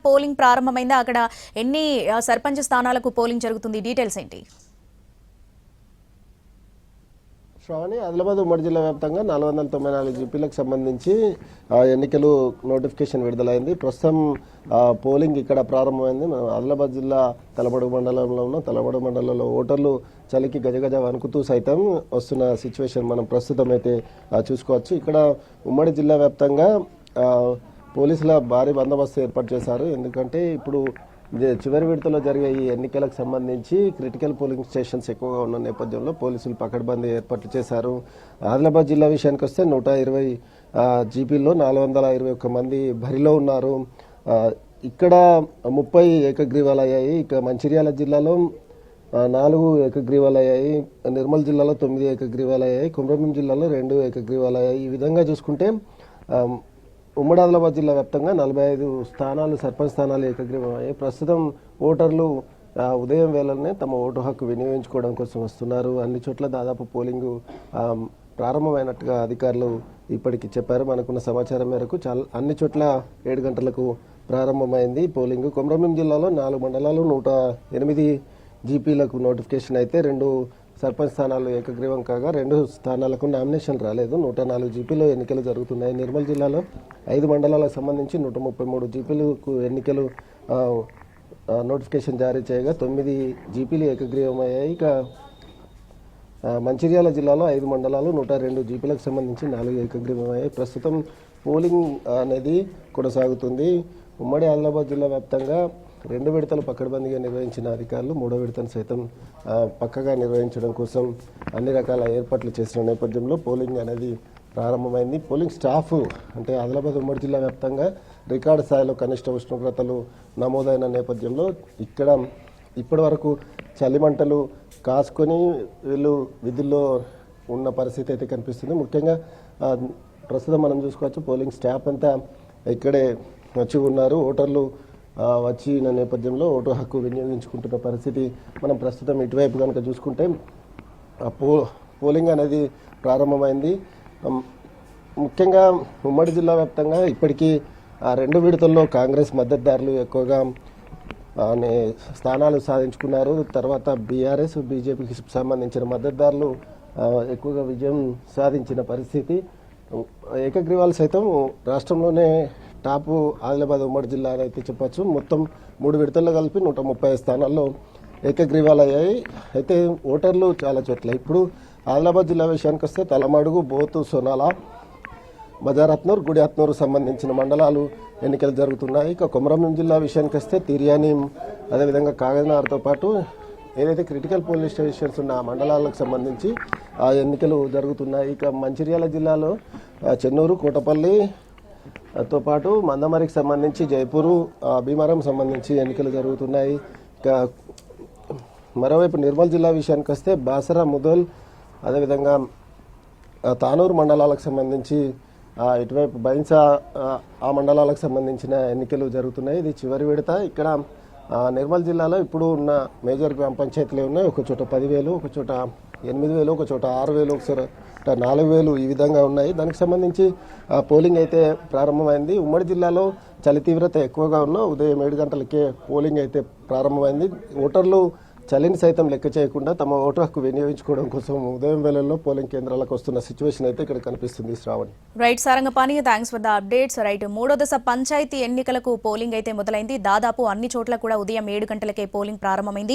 Polling ప్రారంభమైందా? అక్కడ ఎన్ని సర్పంచ్ స్థానాలకు పోలింగ్ జరుగుతుంది? డీటెయిల్స్ ఏంటి? శ్రావణి, ఆదిలాబాద్ ఉమ్మడి జిల్లా వ్యాప్తంగా 494 జీపీలకు సంబంధించి ఎన్నికలు నోటిఫికేషన్ విడుదలైంది. ప్రస్తుతం పోలింగ్ ఇక్కడ ప్రారంభమైంది. ఆదిలాబాద్ జిల్లా తలబడుగు మండలంలో ఉన్న తలబడుగు మండలంలో ఓటర్లు చలికి గజగజ వణుకుతూ సైతం వస్తున్న సిచ్యువేషన్ మనం ప్రస్తుతం అయితే చూసుకోవచ్చు. ఇక్కడ ఉమ్మడి జిల్లా వ్యాప్తంగా పోలీసుల భారీ బందోబస్తు ఏర్పాటు చేశారు. ఎందుకంటే ఇప్పుడు చివరి విడతలో జరిగే ఈ ఎన్నికలకు సంబంధించి క్రిటికల్ పోలింగ్ స్టేషన్స్ ఎక్కువగా ఉన్న నేపథ్యంలో పోలీసులు పకడ్బందీ ఏర్పాట్లు చేశారు. ఆదిలాబాద్ జిల్లా విషయానికి వస్తే 120 జీపీల్లో 421 మంది బరిలో ఉన్నారు. ఇక్కడ 30 ఏకగ్రీవాలు అయ్యాయి. ఇక మంచిర్యాల జిల్లాలో 4 ఏకగ్రీవాలు అయ్యాయి. నిర్మల్ జిల్లాలో 9 ఏకగ్రీవాలు అయ్యాయి. కొమరంభీం జిల్లాలో 2 ఏకగ్రీవాలు అయ్యాయి. ఈ విధంగా చూసుకుంటే ఉమ్మడి ఆదిలాబాద్ జిల్లా వ్యాప్తంగా 45 స్థానాలు సర్పంచ్ స్థానాలు ఏకగ్రీవమయ్యాయి. ప్రస్తుతం ఓటర్లు ఉదయం వేళనే తమ ఓటు హక్కు వినియోగించుకోవడం కోసం వస్తున్నారు. అన్ని చోట్ల దాదాపు పోలింగ్ ప్రారంభమైనట్టుగా అధికారులు ఇప్పటికి చెప్పారు. మనకున్న సమాచారం మేరకు అన్ని చోట్ల 7 గంటలకు ప్రారంభమైంది పోలింగ్. కొమరంభీం జిల్లాలో 4 మండలాలు 108 జీపీలకు నోటిఫికేషన్ అయితే 2 సర్పంచ్ స్థానాలు ఏకగ్రీవం కాగా 2 స్థానాలకు నామినేషన్ రాలేదు. 104 జీపీలో ఎన్నికలు జరుగుతున్నాయి. నిర్మల్ జిల్లాలో 5 మండలాలకు సంబంధించి 133 జీపీలకు ఎన్నికలు నోటిఫికేషన్ జారీ చేయగా 9 జీపీలు ఏకగ్రీవమయ్యాయి. ఇక మంచిర్యాల జిల్లాలో 5 మండలాలు 102 జీపీలకు సంబంధించి 4 ఏకగ్రీవమయ్యాయి. ప్రస్తుతం పోలింగ్ అనేది కొనసాగుతుంది. ఉమ్మడి ఆదిలాబాద్ జిల్లా వ్యాప్తంగా 2 విడతలు పకడ్బందీగా నిర్వహించిన అధికారులు 3వ విడతను సైతం పక్కగా నిర్వహించడం కోసం అన్ని రకాల ఏర్పాట్లు చేసిన నేపథ్యంలో పోలింగ్ అనేది ప్రారంభమైంది. పోలింగ్ స్టాఫ్ అంటే ఆదిలాబాద్ ఉమ్మడి జిల్లా వ్యాప్తంగా రికార్డు స్థాయిలో కనిష్ట ఉష్ణోగ్రతలు నమోదైన నేపథ్యంలో ఇక్కడ ఇప్పటి వరకు చలిమంటలు కాసుకొని వీళ్ళు విధుల్లో ఉన్న పరిస్థితి అయితే కనిపిస్తుంది. ముఖ్యంగా ప్రస్తుతం మనం చూసుకోవచ్చు పోలింగ్ స్టాఫ్ అంతా ఇక్కడే వచ్చి ఉన్నారు. ఓటర్లు వచ్చిన నేపథ్యంలో ఓటు హక్కు వినియోగించుకుంటున్న పరిస్థితి మనం ప్రస్తుతం ఇటువైపు కనుక చూసుకుంటే పోలింగ్ అనేది ప్రారంభమైంది. ముఖ్యంగా ఉమ్మడి జిల్లా వ్యాప్తంగా ఇప్పటికీ 2 విడతల్లో కాంగ్రెస్ మద్దతుదారులు ఎక్కువగా స్థానాలు సాధించుకున్నారు. తర్వాత బీఆర్ఎస్ బీజేపీకి సంబంధించిన మద్దతుదారులు ఎక్కువగా విజయం సాధించిన పరిస్థితి. ఏకగ్రీవాలు సైతం రాష్ట్రంలోనే టాపు ఆదిలాబాద్ ఉమ్మడి జిల్లా అని అయితే చెప్పచ్చు. మొత్తం 3 విడతల్లో కలిపి 130 స్థానాల్లో ఏకగ్రీవాలు అయ్యాయి. అయితే ఓటర్లు చాలా చోట్ల ఇప్పుడు ఆదిలాబాద్ జిల్లా విషయానికి వస్తే తలమడుగు, బోతు, సోనాల, బజారత్నూర్, గుడియాత్నూర్ సంబంధించిన మండలాలు ఎన్నికలు జరుగుతున్నాయి. ఇక కొమరంభీం జిల్లా విషయానికి వస్తే తిర్యాని, అదేవిధంగా కాగజ్నగర్తో పాటు ఏదైతే క్రిటికల్ పోలింగ్ స్టేషన్స్ ఉన్న మండలాలకు సంబంధించి ఆ ఎన్నికలు జరుగుతున్నాయి. ఇక మంచిర్యాల జిల్లాలో చెన్నూరు, కోటపల్లి తో పాటు మందమరికి సంబంధించి జైపూరు, భీమారం సంబంధించి ఎన్నికలు జరుగుతున్నాయి. ఇక మరోవైపు నిర్మల్ జిల్లా విషయానికి వస్తే బాసర, ముదోల్, అదేవిధంగా తానూరు మండలాలకు సంబంధించి ఇటువైపు బైన్సా ఆ మండలాలకు సంబంధించిన ఎన్నికలు జరుగుతున్నాయి. ఇది చివరి విడత. ఇక్కడ నిర్మల్ జిల్లాలో ఇప్పుడు ఉన్న మేజర్ గ్రామ పంచాయతీలు ఉన్నాయి. ఒక చోట 10,000, ఒక చోట 8,000, ఒక చోట 6,000, ఒకసారి 4,000 ఈ విధంగా ఉన్నాయి. దానికి సంబంధించి పోలింగ్ అయితే ప్రారంభమైంది. ఉమ్మడి జిల్లాలో చలి తీవ్రత ఎక్కువగా ఉన్న ఉదయం 7 గంటలకే పోలింగ్ అయితే ప్రారంభమైంది. ఓటర్లు చలిని సైతం లెక్క చేయకుండా తమ ఓటు హక్కు వినియోగించుకోవడం కోసం ఉదయం వేళల్లో పోలింగ్ కేంద్రాలకు వస్తున్న సిచ్యువేషన్ అయితే ఇక్కడ కనిపిస్తుంది. Sravani. Right Sarangapani, thanks for the updates. Right, 3వ దశ పంచాయతీ ఎన్నికలకు పోలింగ్ అయితే మొదలైంది. దాదాపు అన్ని చోట్ల కూడా ఉదయం 7 గంటలకే పోలింగ్ ప్రారంభమైంది.